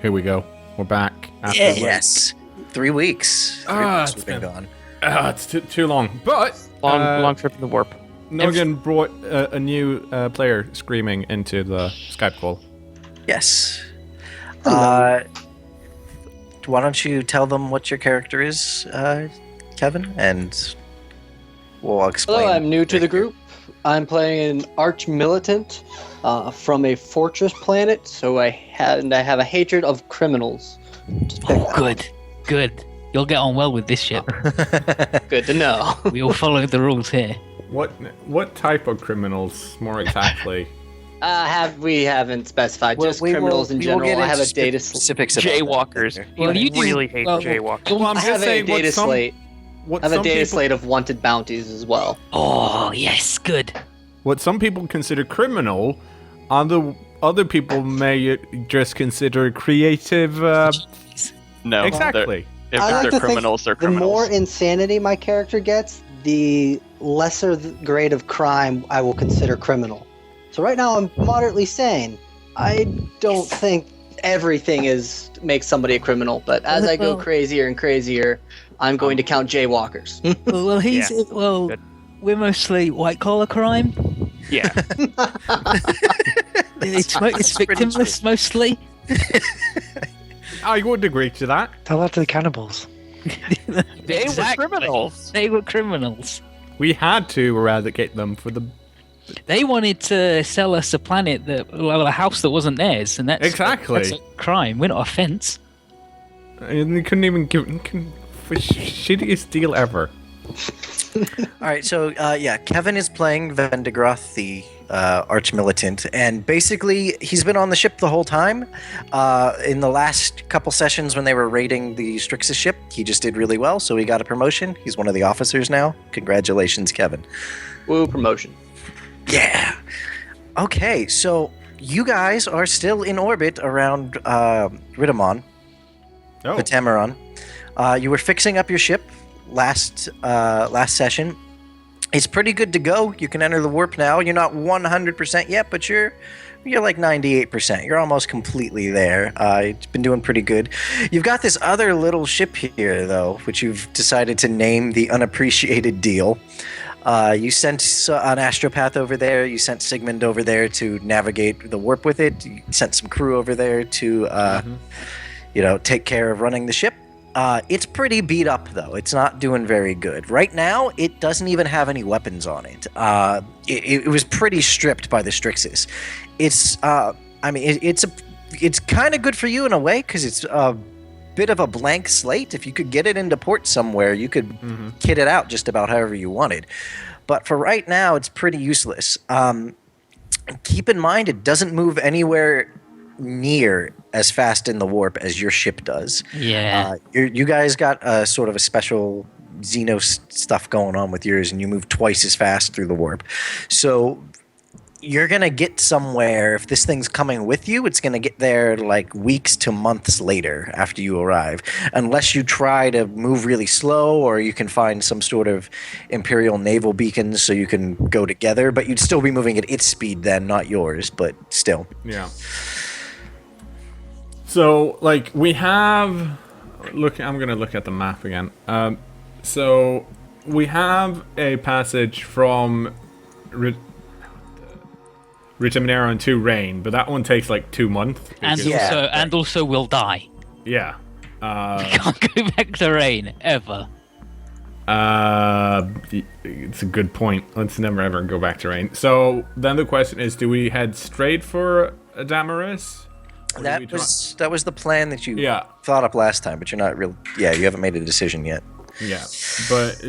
here we go. We're back. After Yes. 3 weeks. 3 weeks we've been gone. It's too long. But long trip in the warp. Nogan brought a new player screaming into the Skype call. Yes. Why don't you tell them what your character is, Kevin, and we'll explain. Hello, I'm new to the group. I'm playing an arch-militant from a fortress planet, so I have a hatred of criminals. Good. You'll get on well with this ship. Good to know. We all follow the rules here. What type of criminals, more exactly? We haven't specified. Just criminals in general. I have a data specifics. Jaywalkers. Well, you really hate jaywalkers. Well, I'm I just have a saying data slate. What I have a some data people- slate of wanted bounties as well. Oh, yes, good. What some people consider criminal, other people may just consider creative. No, Exactly. If I like they're to think criminals, they're The criminals. more insanity my character gets, the lesser grade of crime I will consider criminal. So right now I'm moderately sane. I don't think everything makes somebody a criminal, but as I go crazier and crazier, I'm going to count jaywalkers. Well, Good. we're mostly white-collar crime. Yeah. It's victimless, mostly. I would agree to that. Tell that to the cannibals. They were criminals. They were criminals. We had to eradicate them for the. They wanted to sell us a planet a house that wasn't theirs, and that's Exactly. That's a crime. We're not a fence. And they couldn't even give. Shittiest deal ever. All right, so Kevin is playing Vendigroth, the arch-militant, and basically he's been on the ship the whole time. In the last couple sessions when they were raiding the Strixus ship, he just did really well, so he got a promotion. He's one of the officers now. Congratulations, Kevin. Woo, promotion. Yeah. Okay, so you guys are still in orbit around Ridamon, Vitameron. You were fixing up your ship last session. It's pretty good to go. You can enter the warp now. You're not 100% yet, but you're like 98%. You're almost completely there. It's been doing pretty good. You've got this other little ship here, though, which you've decided to name the Unappreciated Deal. You sent an astropath over there. You sent Sigmund over there to navigate the warp with it. You sent some crew over there to, take care of running the ship. It's pretty beat up, though. It's not doing very good. Right now, it doesn't even have any weapons on it. It was pretty stripped by the Strixus. It's kind of good for you in a way, because it's a bit of a blank slate. If you could get it into port somewhere, you could kit it out just about however you wanted. But for right now, it's pretty useless. Keep in mind, it doesn't move anywhere near as fast in the warp as your ship does. Yeah. You guys got a sort of a special Xenos stuff going on with yours, and you move twice as fast through the warp. So you're going to get somewhere. If this thing's coming with you, it's going to get there like weeks to months later after you arrive, unless you try to move really slow, or you can find some sort of Imperial naval beacons so you can go together, but you'd still be moving at its speed then, not yours, but still. Yeah. So, like, we have... I'm going to look at the map again. So, we have a passage from Ritaminaron to Rain, but that one takes, like, 2 months. And also we'll die. Yeah. We can't go back to Rain, ever. It's a good point. Let's never, ever go back to Rain. So, then the question is, do we head straight for Damaris? That was the plan that you thought up last time, but you're not real. Yeah, you haven't made a decision yet. Yeah, but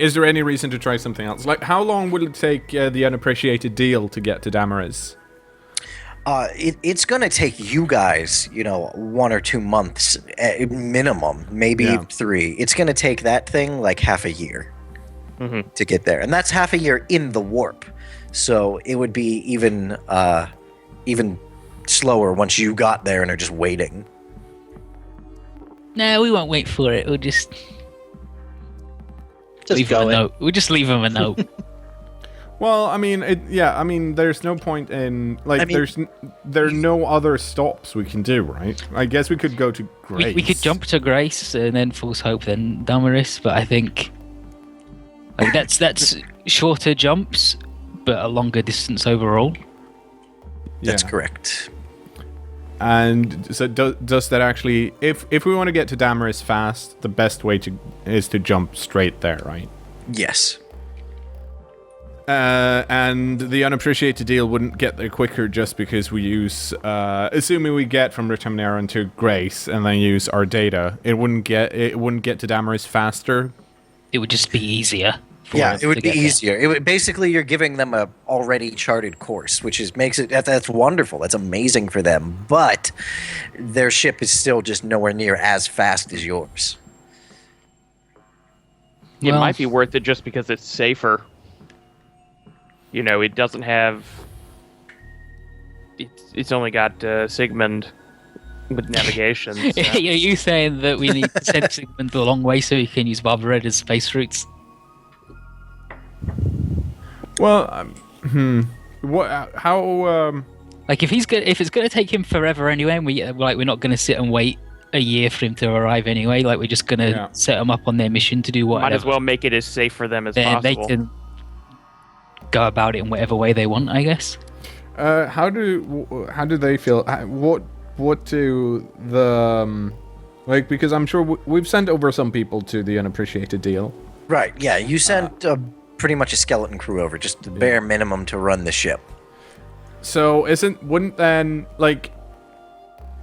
is there any reason to try something else? Like, how long would it take the Unappreciated Deal to get to Damaris? It's going to take you guys, 1 or 2 months minimum, maybe 3. It's going to take that thing like half a year to get there, and that's half a year in the warp. So it would be even slower once you got there and are just waiting. No, we won't wait for it. We'll just leave him a note. We'll just leave him a note. Well, I mean, I mean, there's no point in like there are no other stops we can do, right? I guess we could go to Grace. We could jump to Grace and then False Hope, then Damaris, but I think like that's shorter jumps, but a longer distance overall. That's correct. And so does that actually, if we want to get to Damaris fast, the best way is to jump straight there, right? Yes. And the unappreciated deal wouldn't get there quicker just because we use, assuming we get from Retumnaron to Grace and then use our data, it wouldn't get to Damaris faster. It would just be easier. Yeah, it would be easier. It would basically you're giving them a already charted course, which makes it that's wonderful. That's amazing for them. But their ship is still just nowhere near as fast as yours. It might be worth it just because it's safer. You know, it doesn't have. It's only got Sigmund with navigation. So. Are you saying that we need to send Sigmund a long way so he can use Barbaretta's space routes? Well, what? How? Like if it's gonna take him forever anyway, and we're not gonna sit and wait a year for him to arrive anyway. Like we're just gonna set them up on their mission to do whatever. Might as well make it as safe for them as possible. They can go about it in whatever way they want, I guess. How do they feel? What do the like? Because I'm sure we've sent over some people to the unappreciated deal. Right. Yeah. You sent pretty much a skeleton crew over, just the bare minimum to run the ship. So wouldn't then like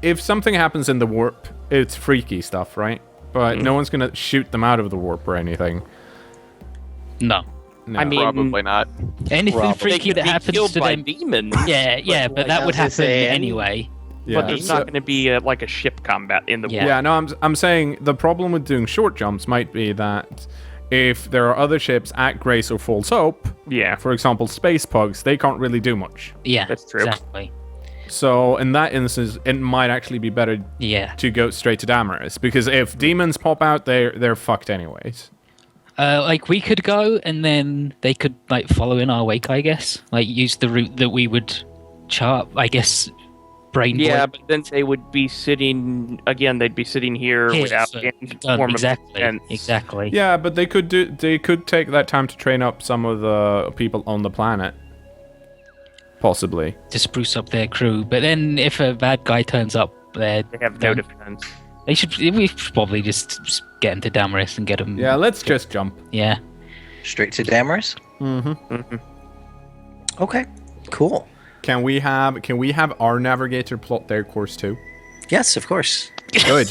if something happens in the warp, it's freaky stuff, right? But no one's gonna shoot them out of the warp or anything. No. I mean, probably not. Anything freaky that happens to them. Demons. Yeah, but that would happen anyway. Yeah. But there's not going to be like a ship combat in the warp. Yeah, no, I'm saying the problem with doing short jumps might be that if there are other ships at Grace or False Hope, for example, space pugs, they can't really do much. Yeah, that's true. Exactly. So in that instance, it might actually be better to go straight to Damaris, because if demons pop out, they're fucked anyways. Like we could go, and then they could like follow in our wake, I guess. Like use the route that we would chart, I guess. Yeah, but then they would be sitting again. They'd be sitting here without any form of defense. Exactly. Yeah, but they could take that time to train up some of the people on the planet, possibly to spruce up their crew. But then, if a bad guy turns up, they have no defense. We should probably just get into Damaris and get them. Yeah, let's just jump. Yeah, straight to Damaris. Okay, cool. Can we have our navigator plot their course too? Yes, of course. Good.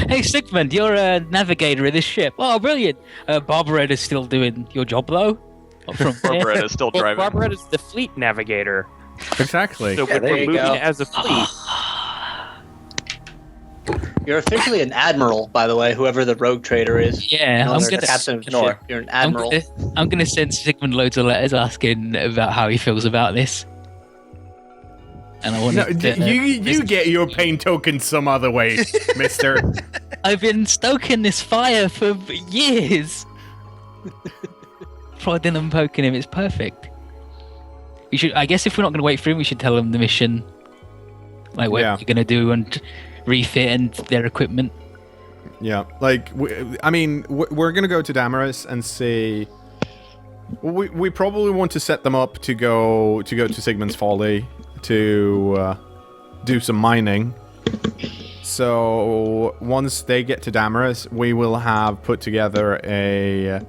Hey Sigmund, you're a navigator of this ship. Oh, brilliant. Barbaretta's still doing your job though. Barbaretta's still driving. Barbaretta's the fleet navigator. Exactly. So we're moving as a fleet. You're officially an admiral, by the way, whoever the rogue trader is. Yeah, I'm gonna captain of the ship. You're an admiral. I'm gonna send Sigmund loads of letters asking about how he feels about this. And I want you get your pain token some other way, mister. I've been stoking this fire for years. Prodding and poking him, it's perfect. We should, I guess if we're not going to wait for him, we should tell him the mission. Like what you're going to do and refit and their equipment. Yeah, like, we're going to go to Damaris and see... We probably want to set them up to go to Sigmund's Folly to do some mining. So once they get to Damaris, we will have put together a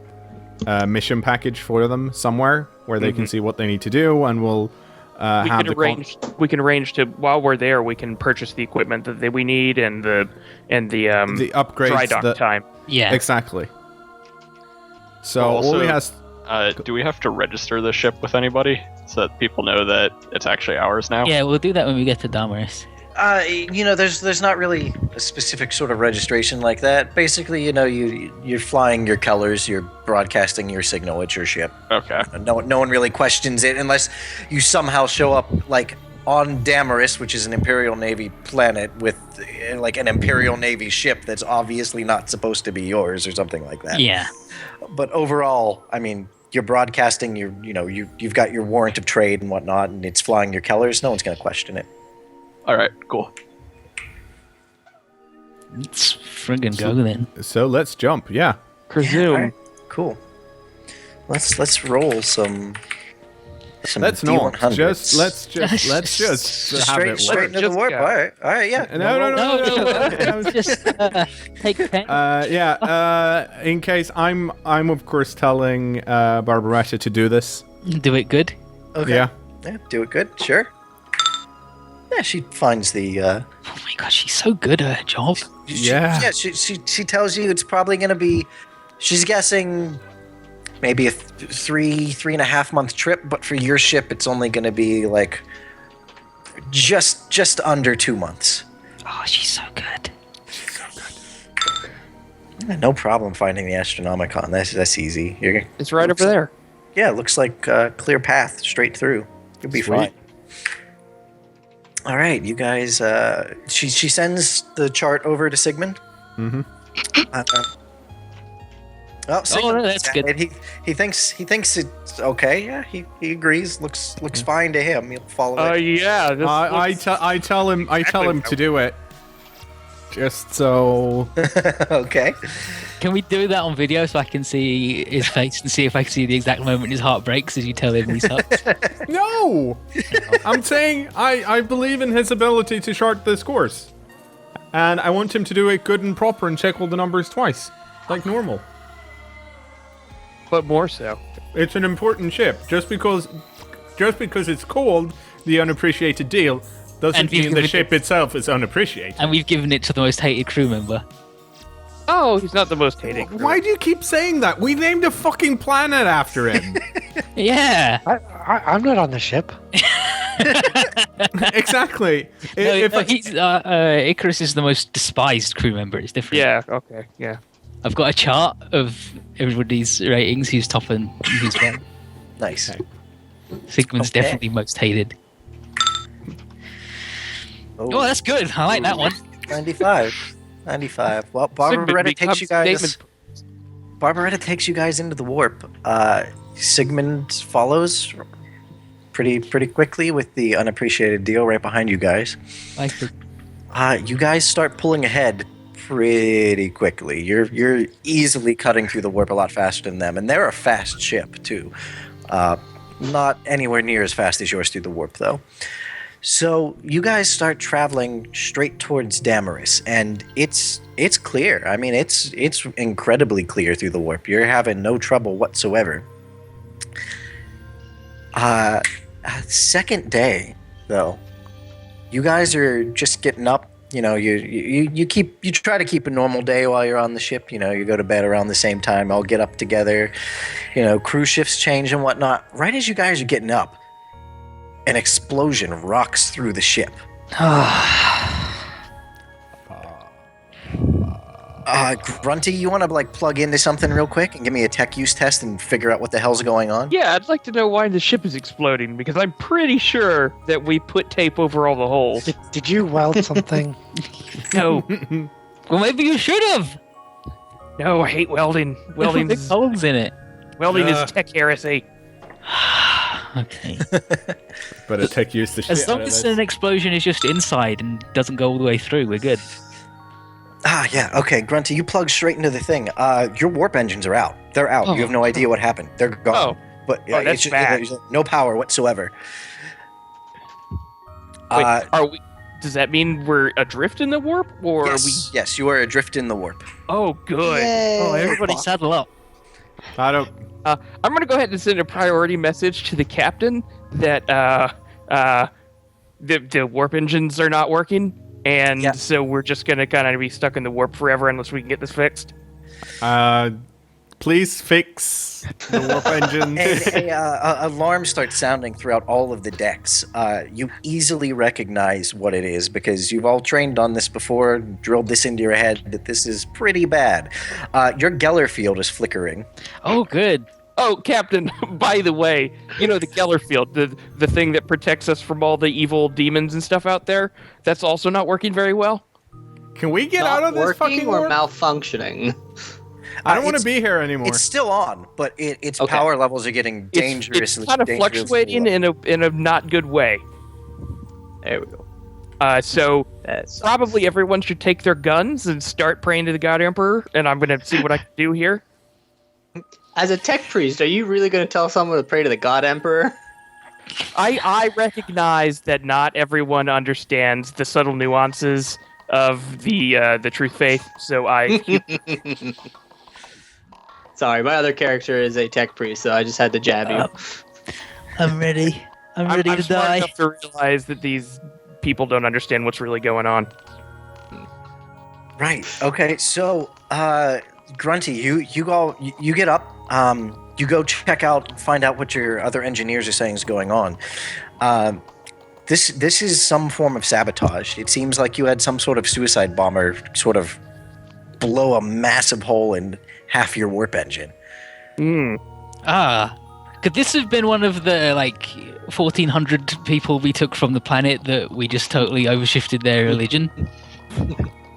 mission package for them somewhere where they can see what they need to do, and we'll we can arrange to, while we're there, we can purchase the equipment that we need and the upgrades, dry dock time. Yeah, exactly. So also, all we has. Do we have to register the ship with anybody so that people know that it's actually ours now? Yeah, we'll do that when we get to Damaris. There's not really a specific sort of registration like that. Basically, you're flying your colors, you're broadcasting your signal, it's your ship. Okay. No one really questions it unless you somehow show up like on Damaris, which is an Imperial Navy planet with like an Imperial Navy ship that's obviously not supposed to be yours or something like that. Yeah. But overall, I mean, you're broadcasting you've got your warrant of trade and whatnot, and it's flying your colors. No one's going to question it. All right, cool. Let's friggin' go then. So let's jump. Yeah. Presume. Yeah, right. Cool. Let's roll some Let's not. D100s. Let's just have it. Straight into the warp. go. All right, yeah. No. Just take a pen. In case I'm of course telling Barbaretta to do this. Do it good. Okay. Yeah. Yeah, do it good. Sure. Yeah, she finds the. Oh my god, she's so good at her job. She tells you it's probably going to be. She's guessing maybe a 3.5 month trip, but for your ship, it's only going to be like just under 2 months. Oh, she's so good. Yeah, no problem finding the Astronomicon. That's easy. It's right over there. Yeah, it looks like a clear path straight through. You'll be Sweet. fine. All right, you guys. She sends the chart over to Sigmund. Mm-hmm. Sigmund, no, that's good. He thinks it's okay. Yeah, he agrees. Looks fine to him. He'll follow it. Yeah. This I tell him to do it. Just so. Okay. Can we do that on video so I can see his face and see if I can see the exact moment his heart breaks as you tell him he sucks? No! I'm saying I believe in his ability to chart this course. And I want him to do it good and proper and check all the numbers twice. Like normal. but more so. It's an important ship. Just because it's called the Unappreciated Deal doesn't mean the ship itself is unappreciated. And we've given it to the most hated crew member. Oh, he's not the most hated. Why do you keep saying that? We named a fucking planet after him. Yeah. I'm not on the ship. Exactly. Icarus is the most despised crew member. It's different. Yeah, okay, yeah. I've got a chart of everybody's ratings, who's top and who's bottom. Nice. Sigmund's Okay. definitely most hated. Oh, Oh, that's good. I like that one. 95. Well, Barbaretta takes you guys. Barbaretta takes you guys into the warp. Sigmund follows pretty quickly with the Unappreciated Deal right behind you guys. Like the, You guys start pulling ahead pretty quickly. You're easily cutting through the warp a lot faster than them, and they're a fast ship too. Not anywhere near as fast as yours through the warp though. So you guys start traveling straight towards Damaris, and it's clear. I mean, it's incredibly clear through the warp. You're having no trouble whatsoever. Second day, though, you guys are just getting up. You know, you try to keep a normal day while you're on the ship. You know, you go to bed around the same time. All get up together. You know, crew shifts change and whatnot. Right as you guys are getting up, an explosion rocks through the ship. Grunty, you want to plug into something real quick and give me a tech use test and figure out what the hell's going on? Yeah, I'd like to know why the ship is exploding, because I'm pretty sure that we put tape over all the holes. Did you weld something? No. well, maybe you should have. No, I hate welding. Welding Big holes in it. Welding is tech heresy. Okay. But a tech used the shit As long out of as this. an explosion is just inside and doesn't go all the way through, we're good. Yeah, okay, Grunty, you plug straight into the thing. Your warp engines are out. They're out. Oh. You have no idea what happened. They're gone. But that's it's just, bad. there's no power whatsoever. Wait, are we? Does that mean we're adrift in the warp, or are we? Yes, you are adrift in the warp. Oh, good. Yay. Oh, everybody saddle up. I don't. I'm gonna go ahead and send a priority message to the captain that the warp engines are not working, and so we're just gonna kind of be stuck in the warp forever unless we can get this fixed. Please fix the warp engine. Alarms start sounding throughout all of the decks. You easily recognize what it is because you've all trained on this before, drilled this into your head that this is pretty bad. Your Geller field is flickering. Oh, good. Oh, Captain, by the way, you know the Geller field, the thing that protects us from all the evil demons and stuff out there, that's also not working very well. Can we get out of this fucking or warp? malfunctioning? I don't want to be here anymore. It's still on, but its Okay. power levels are getting dangerously. It's kind of fluctuating in a not good way. There we go. So That's probably everyone should take their guns and start praying to the God Emperor, and I'm gonna see what I can do here. As a tech priest, are you really going to tell someone to pray to the God Emperor? I recognize that not everyone understands the subtle nuances of the truth faith, so I Sorry, my other character is a tech priest, so I just had to jab you. I'm ready. I'm ready I'm to smart die. enough to realize that these people don't understand what's really going on. Right. Okay. So, Grunty, you get up. You go check out, find out what your other engineers are saying is going on. This is some form of sabotage. It seems like you had some sort of suicide bomber sort of blow a massive hole in half your warp engine. Could this have been one of the 1,400 people we took from the planet that we just totally overshifted their religion?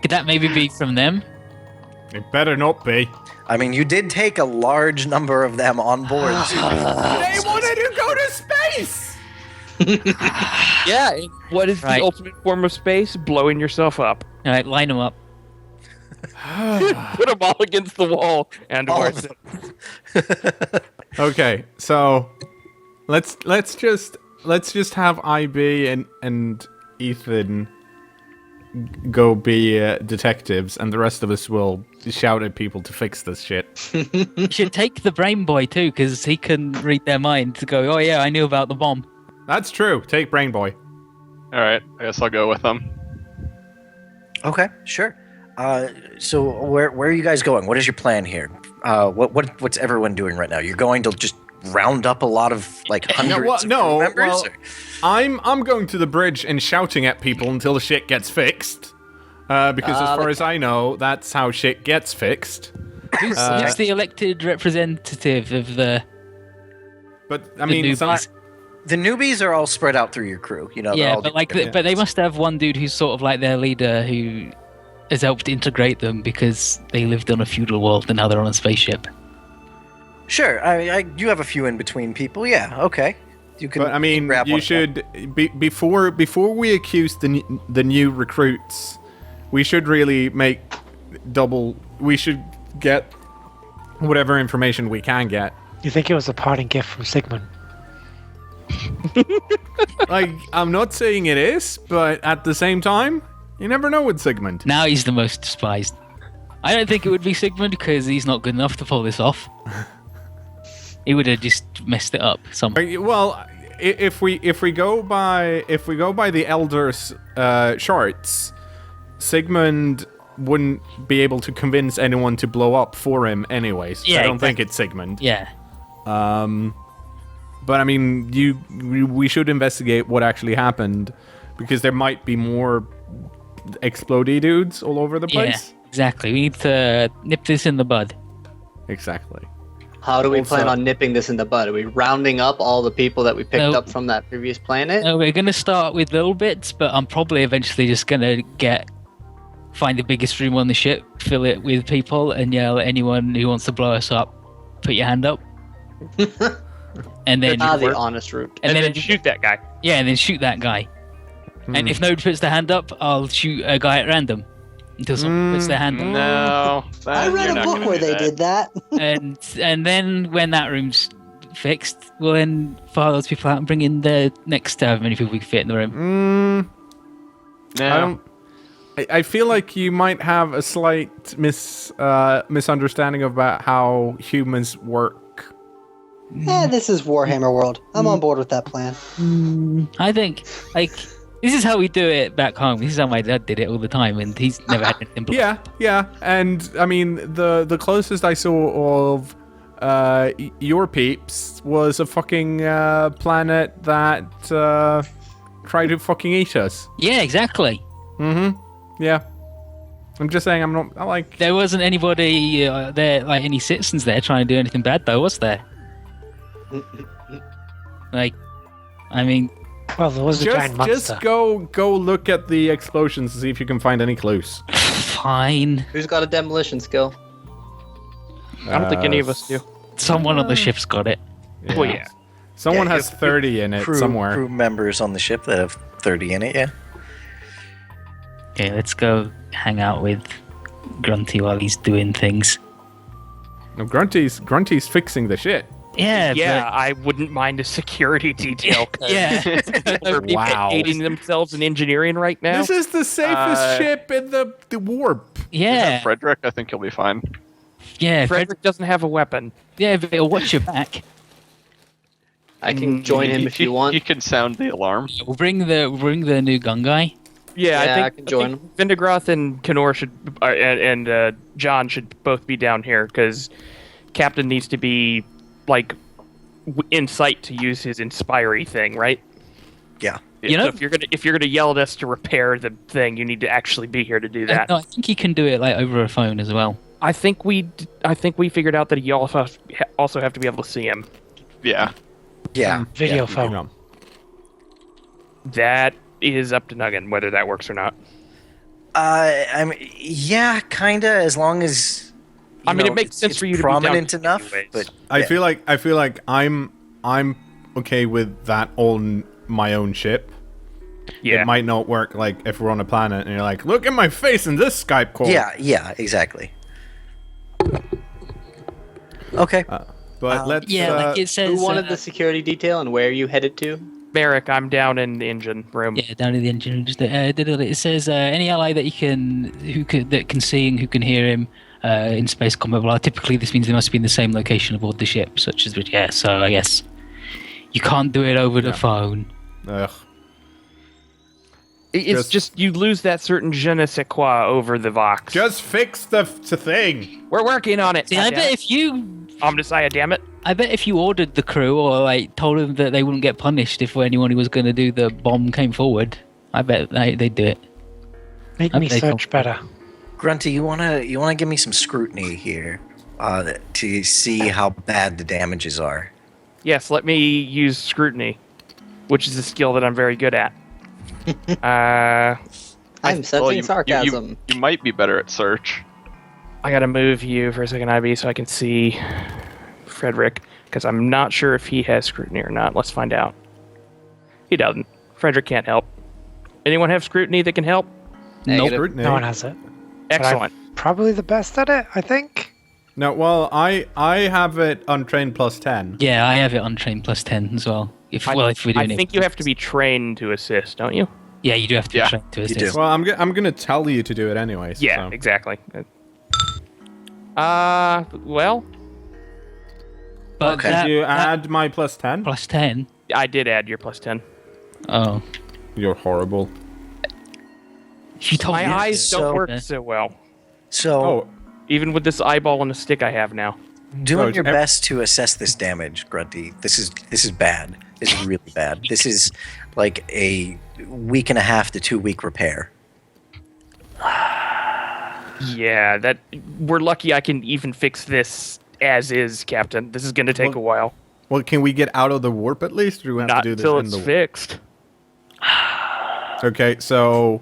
Could that maybe be from them? It better not be. I mean, you did take a large number of them on board. They wanted to go to space! Yeah, and what is Right. the ultimate form of space? Blowing yourself up. All right, line them up. Put them all against the wall and All worse. of Okay, so let's just have IB and Ethan go be detectives, and the rest of us will shout at people to fix this shit. You should take the brain boy too, because he can read their mind to go, oh yeah, I knew about the bomb. That's true. Take Brain Boy. all right. I guess I'll go with them. Okay, sure. So where are you guys going? What is your plan here? What's everyone doing right now? You're going to just round up a lot lot of hundreds of crew members? Well, or- I'm going to the bridge and shouting at people until the shit gets fixed. Because as far as I know, that's how shit gets fixed. Who's the elected representative of the But I mean, newbies? The newbies are all spread out through your crew. You know, they're Yeah, all but different. but they must have one dude who's sort of like their leader who has helped integrate them because they lived on a feudal world and now they're on a spaceship. Sure, you have a few in between people. Yeah, okay. You can. But I mean, grab you one. should before we accuse the new recruits, we should really make double. We should get whatever information we can get. You think it was a parting gift from Sigmund? Like, I'm not saying it is, but at the same time, you never know with Sigmund. Now he's the most despised. I don't think it would be Sigmund because he's not good enough to pull this off. He would have just messed it up somehow. Well, if we go by the elders' charts, Sigmund wouldn't be able to convince anyone to blow up for him anyways. Yeah, I don't think exactly. it's Sigmund. Yeah. But I mean, we should investigate what actually happened, because there might be more explodey dudes all over the place. Yeah, exactly. We need to nip this in the bud. Exactly. How do we Also- plan on nipping this in the bud? Are we rounding up all the people that we picked No. up from that previous planet? We're going to start with little bits, but I'm probably eventually just going to find the biggest room on the ship, fill it with people, and yell at anyone who wants to blow us up, put your hand up. And then, The honest route. And then shoot that guy. yeah, and then shoot that guy. And if nobody puts their hand up, I'll shoot a guy at random until someone puts their hand up. No, I read a book where they did that. And then when that room's fixed, we'll then file those people out and bring in the next however many people we can fit in the room. No. I feel like you might have a slight misunderstanding about how humans work. This is Warhammer World. I'm on board with that plan. I think, this is how we do it back home. This is how my dad did it all the time, and he's never had anything. Yeah, and I mean the closest I saw of your peeps was a fucking planet that tried to fucking eat us. Yeah, exactly. Yeah, I'm just saying I like. There wasn't anybody there, like any citizens there trying to do anything bad, though, was there? I mean, Well, there was a giant monster. Just go look at the explosions and see if you can find any clues. fine. Who's got a demolition skill? I don't think any of us do. Someone on the ship's got it. Well, yeah. Someone Yeah, has 30 in it crew, somewhere. Crew members on the ship that have 30 in it, yeah. Okay, let's go hang out with Grunty while he's doing things. No, Grunty's fixing the shit. Yeah, Yeah, I wouldn't mind a security detail. but, yeah. Wow. Aiding themselves in engineering right now. This is the safest ship in the warp. yeah, Frederick, I think you'll be fine. yeah. Frederick doesn't have a weapon. Yeah, but he'll watch your back. I can join him if you want. You can sound the alarm. We'll bring the new gun guy. Yeah, Yeah, I I can join him. Vindegroth and cKnoor should, and John should both be down here because Captain needs to be like in sight to use his inspiry thing, right? Yeah. You know- so if you're gonna yell at us to repair the thing, you need to actually be here to do that. No, I think he can do it like over a phone as well. I think we figured out that you also have to be able to see him. Yeah. Yeah. Video Hang phone. on. That is up to Nuggin whether that works or not. I mean, yeah, kinda, as long as I mean, know, it makes sense it's for you to be down prominent here enough, anyways. but I yeah. feel like I'm okay with that on my own ship. Yeah. It might not work like if we're on a planet and you're like, look at my face in this Skype call. Yeah, exactly. Okay. But let's. Yeah, like it says. Who wanted the security detail and where are you headed to? Merrick, I'm down in the engine room. Yeah, down in the engine. Just, it says any ally that that can see and who can hear him in space combat. Well, typically this means they must be in the same location aboard the ship, such as So I guess you can't do it over the phone. Ugh. It's just you lose that certain je ne sais quoi over the Vox. Just fix the thing. We're working on it. See, I bet if you Omnissiah, damn it. I bet if you ordered the crew or like told them that they wouldn't get punished if anyone who was going to do the bomb came forward, I bet they'd do it. Make I me bet they search better. Grunty, you wanna give me some scrutiny here to see how bad the damages are. Yes, let me use scrutiny, which is a skill that I'm very good at. I'm sensing sarcasm. You might be better at search. I gotta move you for a second, IB, so I can see Frederick, because I'm not sure if he has scrutiny or not. Let's find out. He doesn't. Frederick can't help. Anyone have scrutiny that can help? Nope. No one has it. Excellent. Probably the best at it, I think. No, well, I have it untrained plus 10. Yeah, I have it on train plus 10 as well. If we're doing I it. think you have to be trained to assist, don't you? Yeah, you do have to be Yeah, trained to you assist. do. Well, I'm gonna tell you to do it anyways. Yeah, so. exactly. Well, But Okay. that, Did you that add my plus 10? plus 10. I did add your plus 10. Oh. You're horrible. You told My me eyes to. don't work Yeah. so well, So, Oh, even with this eyeball and a stick I have now. doing Oh, your ev- best to assess this damage, Grunty. This is bad. This is really bad. This is like a week and a half to 2 week repair. Yeah, that we're lucky I can even fix this as is, Captain. This is going to take a while. well, can we get out of the warp at least, or do we have Not to do this until in it's the warp? fixed. Okay, so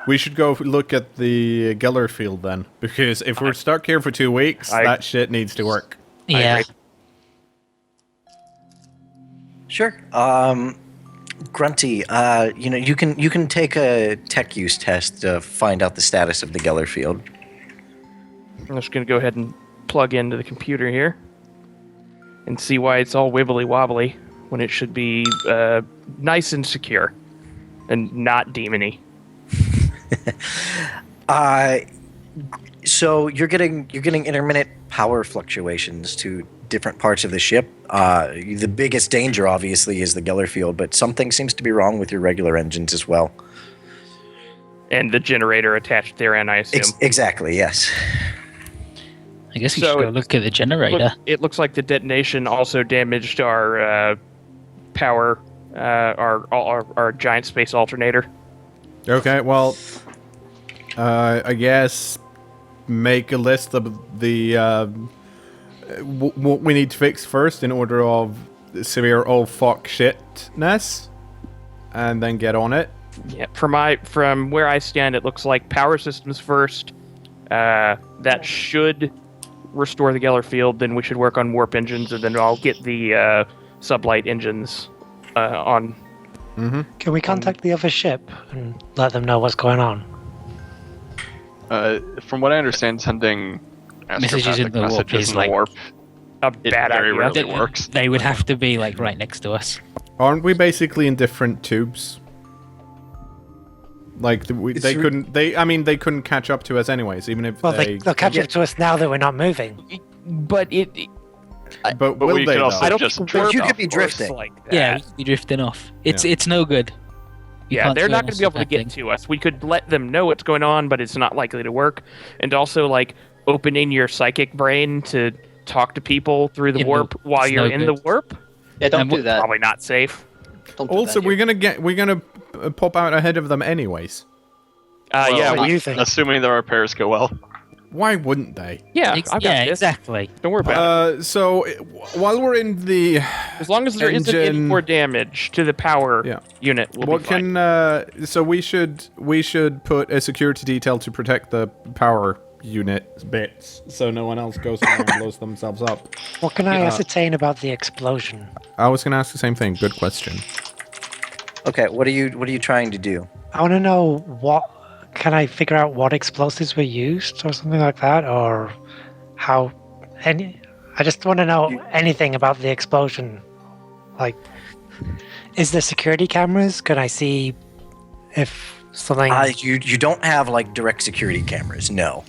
we should go look at the Geller field then, because if we're stuck here for 2 weeks, that shit needs to work. Yeah. Sure. Grunty, you can take a tech use test to find out the status of the Geller field. I'm just going to go ahead and plug into the computer here and see why it's all wibbly wobbly when it should be nice and secure and not demony. So you're getting intermittent power fluctuations to different parts of the ship. The biggest danger, obviously, is the Geller field, but something seems to be wrong with your regular engines as well. And the generator attached therein, I assume. Exactly. Yes. I guess we So should go look at the generator. It looks like the detonation also damaged our power, our giant space alternator. Okay, well, I guess make a list of the what we need to fix first in order of severe oh fuck shitness, and then get on it. Yeah, from where I stand, it looks like power systems first. That should restore the Geller field, then we should work on warp engines, and then I'll get the sublight engines on. Mm-hmm. Can we contact the other ship and let them know what's going on? From what I understand, sending Messages in the warp messages is in the like warp, A it bad very idea. rarely works. They would have to be like right next to us. Aren't we basically in different tubes? Like they couldn't catch up to us anyways, even if Well, they'll catch up to us now that we're not moving. But But will we they could though? also I don't just think drift warp You could be works drifting. like that. Yeah, we could be drifting off. It's Yeah. it's no good. You Yeah, can't they're turn not going us to be able to that get thing. to us. We could let them know what's going on, but it's not likely to work. And also, like, opening your psychic brain to talk to people through the In the- warp while it's you're no in the good. warp, Yeah, don't And do that. probably not safe. Don't do Also, that we're gonna pop out ahead of them anyways. Well, Yeah, What do you think? assuming the repairs go well. Why wouldn't they? yeah, Ex- I've got yeah, this. exactly. Don't worry about it. So while we're in the, As long as there not any engine- more damage to the power Yeah. unit, we'll what be fine. can so we should put a security detail to protect the power unit bits, so no one else goes in there and blows themselves up. What can I ascertain about the explosion? I was gonna ask the same thing. Good question. Okay, what are you trying to do? I want to know what. Can I figure out what explosives were used or something like that, or how? I just want to know anything about the explosion. Like, is there security cameras? Can I see if something? You don't have like direct security cameras, no.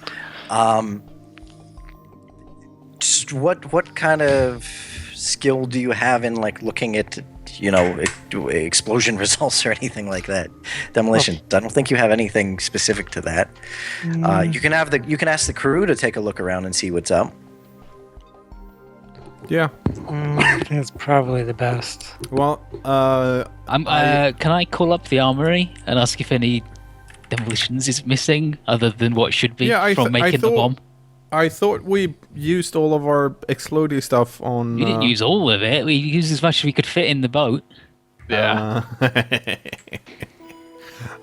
Just what kind of skill do you have in like looking at explosion results or anything like that? Demolition. I don't think you have anything specific to that. You can ask the crew to take a look around and see what's up. Yeah. It's probably the best. Well, Can I call up the armory and ask if any demolitions is missing other than what should be Yeah, from making the bomb? I thought we used all of our explodey stuff on. We didn't use all of it. We used as much as we could fit in the boat. Yeah.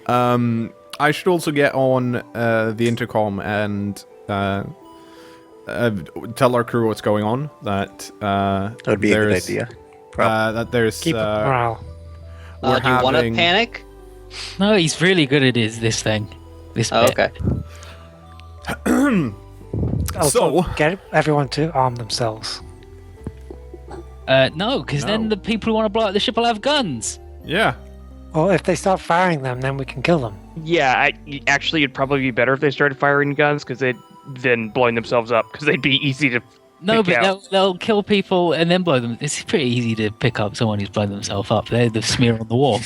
I should also get on the intercom and tell our crew what's going on. That That would be a good there's, idea. that there's Keep up morale. we're Do you want to having- panic? No, he's really good at this thing. This Oh, bit. okay. Also, So- get everyone to arm themselves. No, because then No. the people who want to blow up the ship will have guns. Yeah. Well, if they start firing them, then we can kill them. Yeah, actually, it'd probably be better if they started firing guns, because they'd then blowing themselves up, because they'd be easy to No, pick but out. they'll kill people and then blow them. It's pretty easy to pick up someone who's blown themselves up. They're the smear on the wall.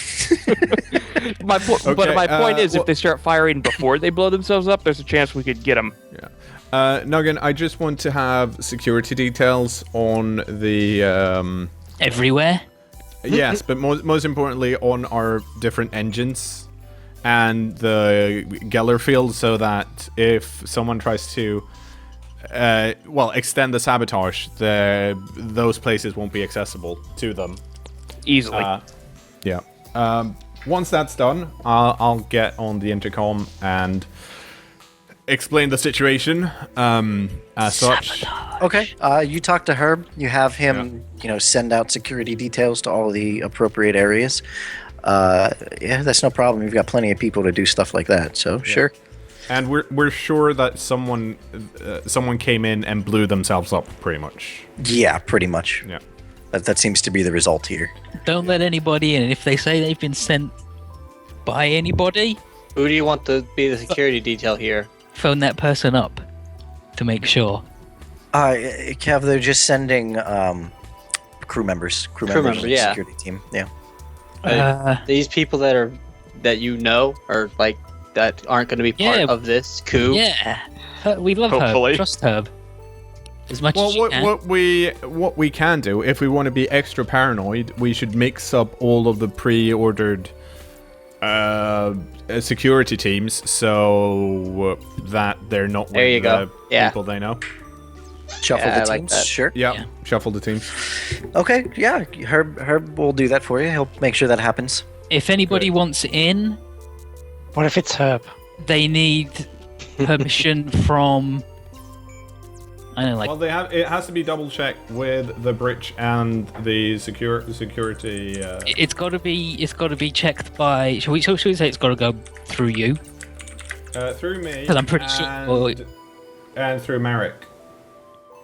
But Okay, my point is, well- if they start firing before they blow themselves up, there's a chance we could get them. Noggin, I just want to have security details on the. Everywhere. Yes, but most importantly on our different engines and the Geller field, so that if someone tries to extend the sabotage, those places won't be accessible to them Easily. Yeah. Once that's done, I'll get on the intercom and explain the situation as such. Okay. You talk to Herb. You have him, send out security details to all the appropriate areas. Yeah, that's no problem. You've got plenty of people to do stuff like that. So sure. And we're sure that someone came in and blew themselves up, pretty much. Yeah, pretty much. Yeah. That seems to be the result here. Don't let anybody in. If they say they've been sent by anybody, Who do you want to be the security detail here? phone that person up to make sure. Kev, they're just sending crew members. Crew members member, of the yeah. security team. Yeah. These people that you know are like that aren't going to be part Yeah. of this coup. Yeah, we love Hopefully. Herb. Trust Herb as much as you Well, can. what we can do, if we want to be extra paranoid, we should mix up all of the pre-ordered security teams so that they're not There with you go. the Yeah. people they know. Shuffle Yeah, the I like teams. that. Sure. Yeah, Yeah. shuffle the teams. Okay. Yeah. Herb will do that for you. He'll make sure that happens. If anybody wants in, What if it's Herb? they need permission from I know, like. Well, it has to be double checked with the bridge and the security. It's got to be checked by. Shall we say it's got to go through you? Through me. Because I'm pretty sure. And through Marek.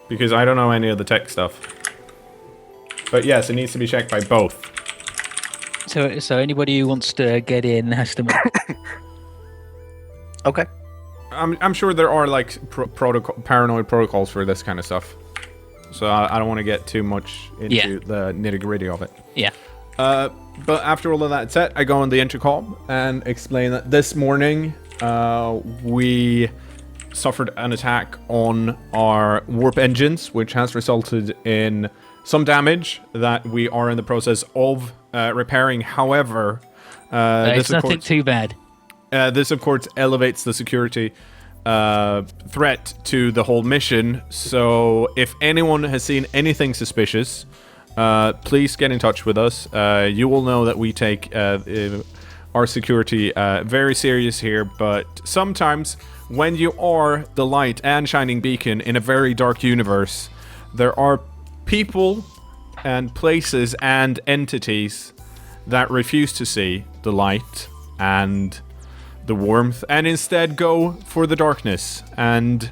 Because I don't know any of the tech stuff. But yes, it needs to be checked by both. So anybody who wants to get in has to. Okay. I'm sure there are like paranoid protocols for this kind of stuff. So I don't want to get too much into the nitty-gritty of it. Yeah. But after all of that said, I go on the intercom and explain that this morning we suffered an attack on our warp engines, which has resulted in some damage that we are in the process of repairing. However, it's nothing too bad. This, of course, elevates the security threat to the whole mission. So if anyone has seen anything suspicious, please get in touch with us. You will know that we take our security very serious here, but sometimes when you are the light and shining beacon in a very dark universe, there are people and places and entities that refuse to see the light and the warmth and instead go for the darkness, and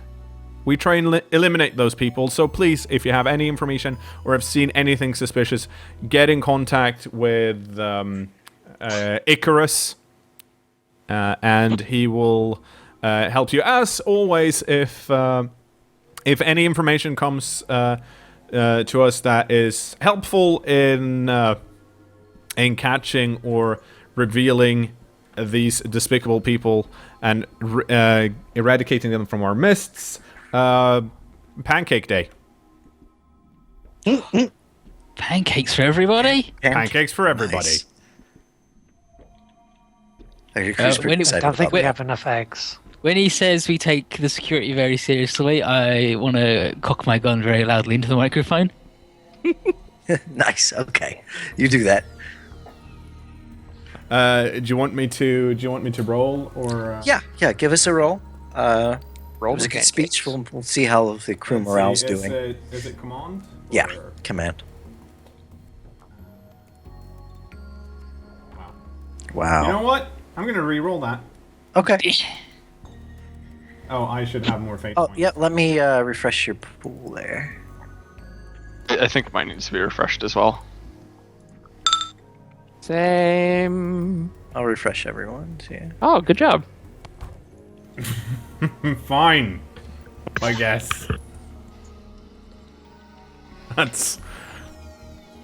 we try and eliminate those people. So please, if you have any information or have seen anything suspicious, get in contact with Icarus, and he will help you. As always, if any information comes to us that is helpful in catching or revealing these despicable people and eradicating them from our mists, Pancake Day. Pancakes for everybody? Pancakes for everybody. Nice. I I don't think we have enough eggs. When he says we take the security very seriously, I want to cock my gun very loudly into the microphone. Nice. Okay, you do that. Do you want me to roll or? Yeah. Give us a roll. Roll it was a the good speech. We'll see how the crew morale's doing. Is it command? Yeah, command. Wow. You know what? I'm gonna re-roll that. Okay. Oh, I should have more fate Oh, points. yeah. Let me refresh your pool there. I think mine needs to be refreshed as well. Same. I'll refresh everyone's. Yeah. Oh, good job. Fine, I guess. That's.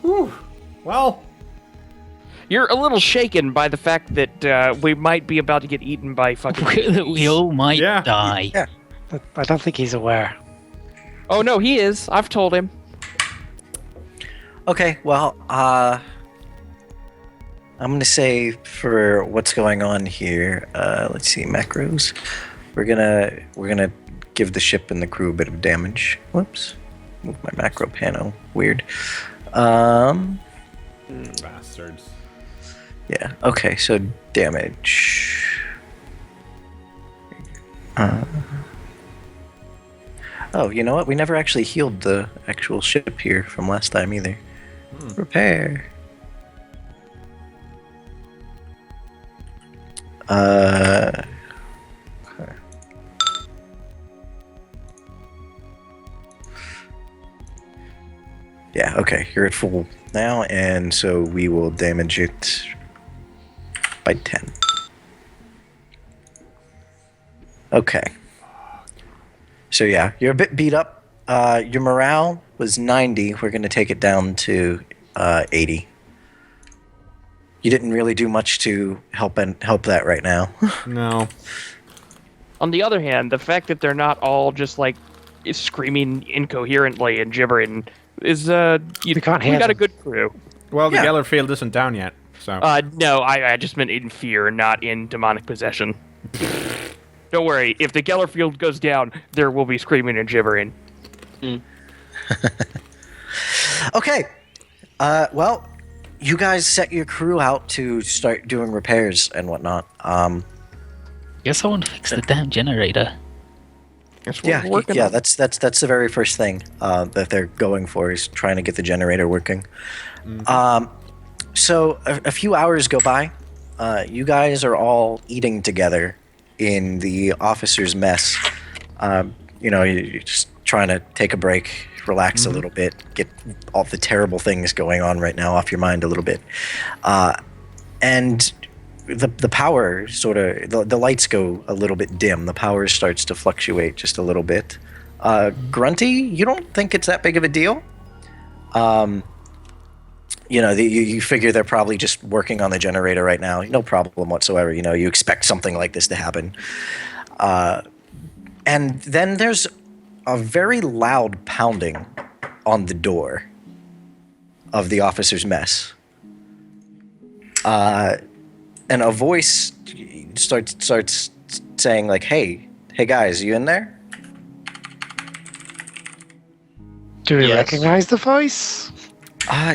Whew. Well. You're a little shaken by the fact that we might be about to get eaten by fucking. That we all might Yeah. die. Yeah. But I don't think he's aware. Oh no, he is. I've told him. Okay. Well, I'm gonna say for what's going on here. Let's see macros. We're gonna give the ship and the crew a bit of damage. Whoops. Move my macro panel. Weird. Bastards. Yeah. Okay. So damage. Oh, you know what? We never actually healed the actual ship here from last time either. Repair. Okay. Yeah, okay, you're at full now, and so we will damage it by 10. Okay. So yeah, you're a bit beat up. Your morale was 90. We're going to take it down to 80. You didn't really do much to help that right now. No. On the other hand, the fact that they're not all just like screaming incoherently and gibbering is we can't hear got a them. good crew. Well, the Yeah. Geller field isn't down yet, so. No, I just meant in fear, not in demonic possession. Don't worry, if the Geller field goes down, there will be screaming and gibbering. Okay. Well, you guys set your crew out to start doing repairs and whatnot. Guess I want to fix the damn generator. That's what we're working on. That's the very first thing that they're going for is trying to get the generator working. So a few hours go by. You guys are all eating together in the officers' mess. You're just trying to take a break, relax a little bit, get all the terrible things going on right now off your mind a little bit. And the power sort of, the lights go a little bit dim. The power starts to fluctuate just a little bit. Grunty, you don't think it's that big of a deal? You figure they're probably just working on the generator right now. No problem whatsoever. You expect something like this to happen. And then there's a very loud pounding on the door of the officer's mess. And a voice starts saying like, hey guys, you in there? Do we recognize the voice?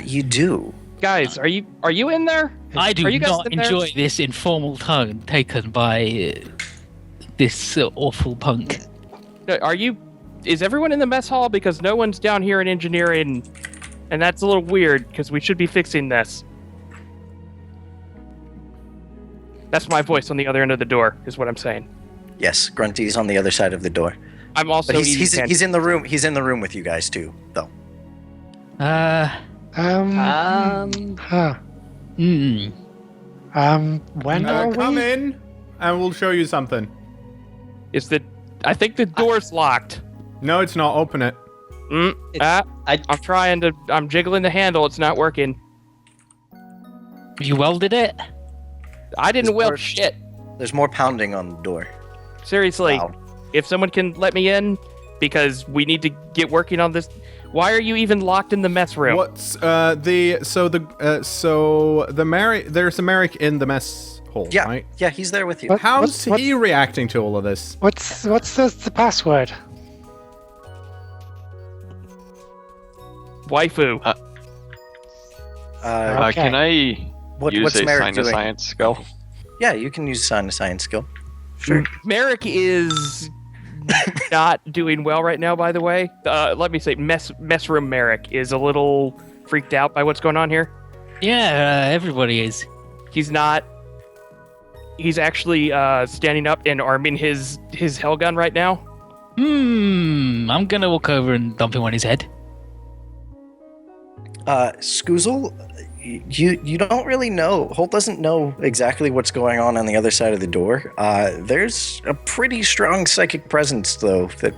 You do. Guys, are you in there? I do Are you guys not in there? enjoy this informal tone taken by this awful punk. Is everyone in the mess hall? Because no one's down here in engineering, and that's a little weird, because we should be fixing this. That's my voice on the other end of the door, is what I'm saying. Yes, Grunty's on the other side of the door. I'm also But he's in the room. He's in the room with you guys too, though. Huh. When are we? Come in, and we'll show you something. I think the door's locked. No, it's not. Open it. I'm jiggling the handle. It's not working. You welded it? I didn't weld shit. There's more pounding on the door. Seriously, Loud. if someone can let me in, because we need to get working on this. Why are you even locked in the mess room? What's there's a Merrick in the mess hall, Yeah, right? yeah, he's there with you. What- How's what- he reacting to all of this? What's the password? Waifu. Okay. Can I use what's a Merrick sign of doing? science skill? Yeah, you can use sign to science skill. Sure. Merrick is not doing well right now, by the way. Let me say, mess room Merrick is a little freaked out by what's going on here. Yeah, everybody is. He's not. He's actually standing up and arming his hell gun right now. I'm gonna walk over and dump him on his head. Skoozle, you don't really know. Holt doesn't know exactly what's going on the other side of the door. There's a pretty strong psychic presence, though, that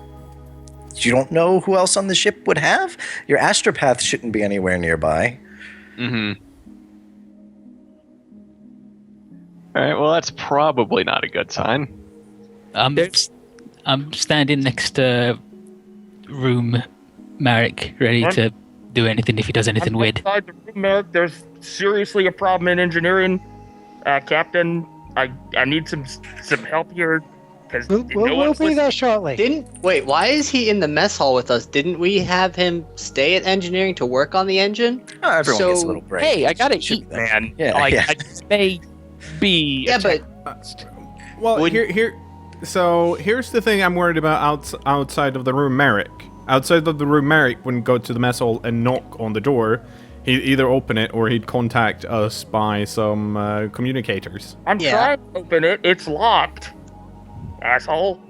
you don't know who else on the ship would have. Your astropath shouldn't be anywhere nearby. Mm-hmm. Alright, well that's probably not a good sign. I'm standing next to room Marek, ready to do anything if he does anything weird. Inside the room, Merrick, there's seriously a problem in engineering. Captain, I need some help here. Because We'll be there shortly. Why is he in the mess hall with us? Didn't we have him stay at engineering to work on the engine? Oh, everyone gets a little break. Hey, I gotta Should eat, be there. man. Yeah, like, yeah. I just may be. Yeah, but Well, Would- here's the thing I'm worried about outside of the room Merrick. Outside of the room Merrick wouldn't go to the mess hall and knock on the door. He'd either open it or he'd contact us by some communicators. I'm trying to open it. It's locked. Asshole.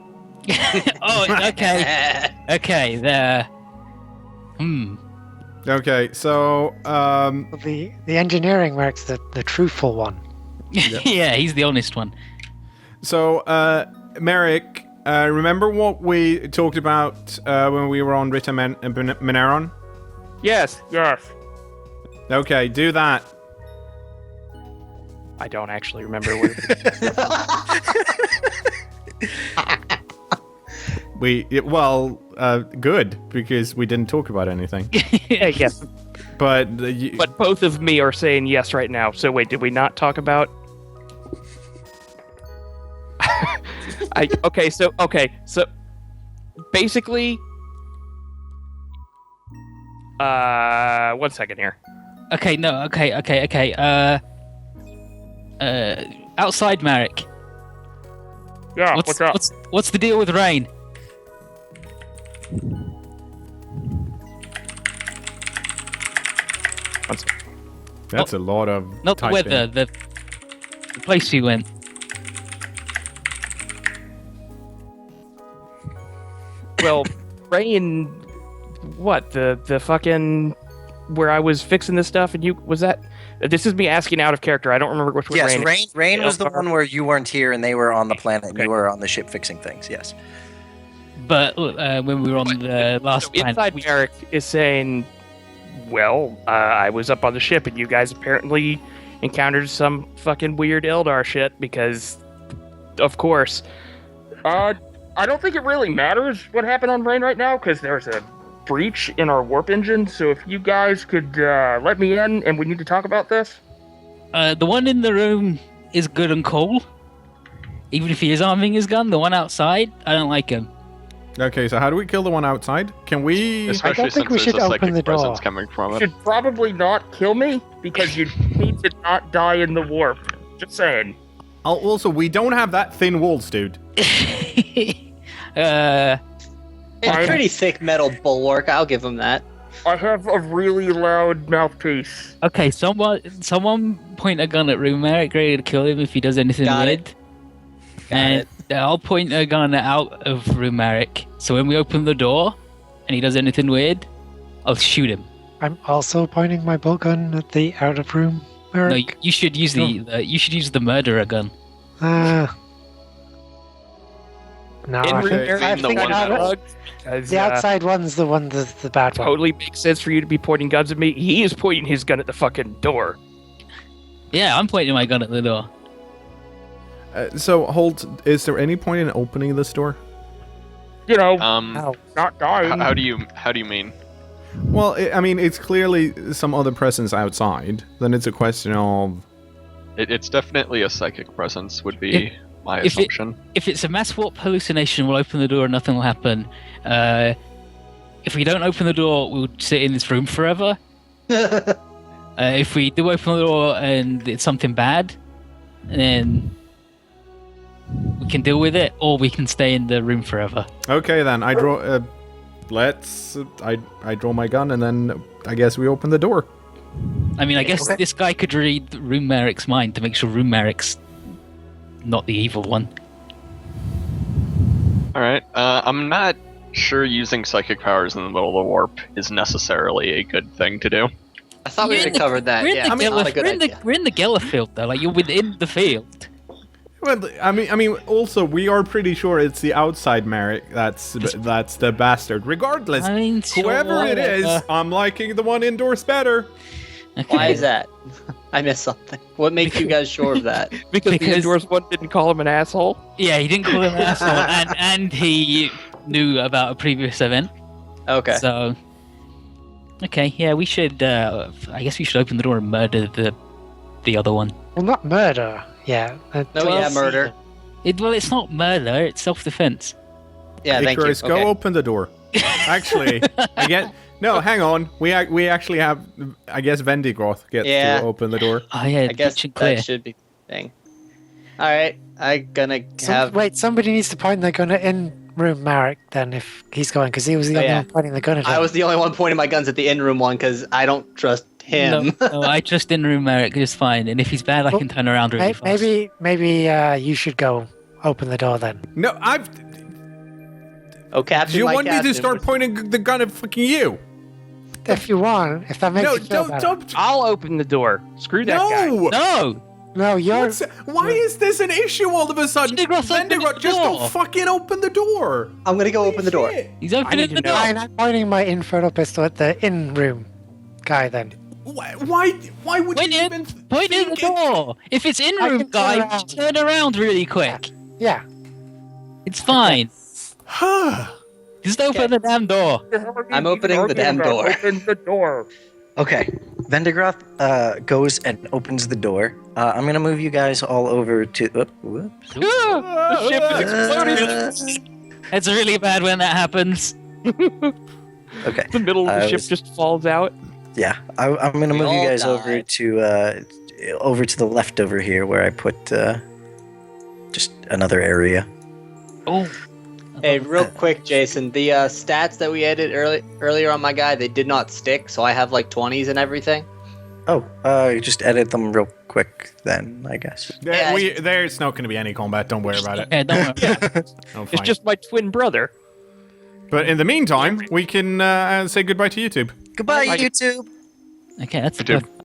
Oh, okay. Okay, there. Okay, so The engineering works the truthful one. Yeah, he's the honest one. So, Merrick, remember what we talked about when we were on Rita Mineron? Yes. Okay, do that. I don't actually remember what. Good, because we didn't talk about anything. Yes. But But both of me are saying yes right now. So wait, did we not talk about? So basically, 1 second here. Okay, no, okay. Outside Marek. Yeah, what's up? What's the deal with rain? That's a lot of Not the typing. weather, the place we went. Well, Rain, what the fucking where I was fixing this stuff, and you was that? This is me asking out of character. I don't remember which one. Yes, Rain. Rain was the one where you weren't here and they were on the planet and you were on the ship fixing things. Yes. But when we were on the last So planet, inside Merrick is saying, well, I was up on the ship and you guys apparently encountered some fucking weird Eldar shit because, of course. I don't think it really matters what happened on Rain right now because there's a breach in our warp engine. So if you guys could let me in and we need to talk about this. the one in the room is good and cool. Even if he is arming his gun, the one outside, I don't like him. Okay, so how do we kill the one outside? Can we... Especially think since we there's should a open psychic the door. presence coming from You it. should probably not kill me because you need to not die in the warp. Just saying. Also, we don't have that thin walls, dude. It's pretty thick metal bulwark. I'll give him that. I have a really loud mouthpiece. Okay, someone point a gun at Rumeric, ready to kill him if he does anything Got weird. it. And I'll point a gun out of Rumeric. So when we open the door and he does anything weird, I'll shoot him. I'm also pointing my bow gun at the out of room. No, Eric. you should use the murderer gun. No, In I room think, area, I the think one out- that- because, the outside one's the one that's the bad one. totally makes sense for you to be pointing guns at me. He is pointing his gun at the fucking door. Yeah, I'm pointing my gun at the door. So, Holt, is there any point in opening this door? You know, Ow. not dying. How do you mean? Well, I mean, it's clearly some other presence outside. Then it's a question of... It's definitely a psychic presence would be my if it- assumption. If it's a mass warp hallucination, we'll open the door and nothing will happen. If we don't open the door, we'll sit in this room forever. If we do open the door and it's something bad, then we can deal with it, or we can stay in the room forever. Okay, then, I draw... I draw my gun, and then I guess we open the door. I mean, I guess this guy could read Rumeric's mind to make sure Rumeric's not the evil one. Alright, I'm not sure using psychic powers in the middle of the warp is necessarily a good thing to do. I thought we You're had covered that. We're in Yeah, the it's not a good idea. we're in the Geller field, though. Like, you're within the field. Well, I mean, also, we are pretty sure it's the outside Merrick that's the bastard. Regardless, I mean, sure, whoever it is, whatever. I'm liking the one indoors better. Why is that? I missed something. What makes you guys sure of that? because the because- indoors one didn't call him an asshole. Yeah, he didn't call him an asshole, and he knew about a previous event. Okay. So, okay, yeah, we should. I guess we should open the door and murder the other one. Well, not murder. Yeah. Murder. Well, it's not murder; it's self-defense. Yeah, thank you. Icarus, go Okay. open the door. Actually, no, hang on. We actually have, I guess, Vendigroth gets Yeah. to open the door. Oh yeah, I guess pitch and clear. that should be the thing. Alright, I'm gonna have... Wait, somebody needs to point their gun at in-room Marek then if he's going, because he was the only yeah. one pointing the gun at him. I was the only one pointing my guns at the in-room one because I don't trust him. No, I trust in room Merrick just fine, and if he's bad, I can turn around really fast. Maybe you should go open the door then. No, Oh, Captain, do you my want me to captain start was- pointing the gun at fucking you? If you want, if that makes No, you feel better. don't. I'll open the door. Screw that guy. No. No, No, you're. Why is this an issue all of a sudden? Vendigroth, open the Vendigroth, just door. don't fucking open the door. I'm gonna go open the door. Shit. he's I opening need the to know. door. Fine, I'm pointing my infernal pistol at the in-room guy then. Why would Point you in, even point in the think it- door. If it's in I room can guy, turn just turn around really quick. Yeah. It's fine. Just open the damn door. I'm opening the damn door. Open the door. Okay, Vendigroth goes and opens the door. I'm gonna move you guys all over to. Whoops. The ship is exploding. It's really bad when that happens. Okay. The middle of the I ship was- just falls out. Yeah, I'm gonna We move you all guys die. over to the left over here where I put just another area. Oh. Hey, real quick, Jason. The stats that we added earlier on my guy, they did not stick, so I have like 20s and everything. You just edit them real quick then, I guess. There's not going to be any combat. Don't worry about it. Yeah, don't worry. Oh, It's fine. just my twin brother. But in the meantime, we can say goodbye to YouTube. Goodbye, Bye. YouTube. Okay, that's Dude. good.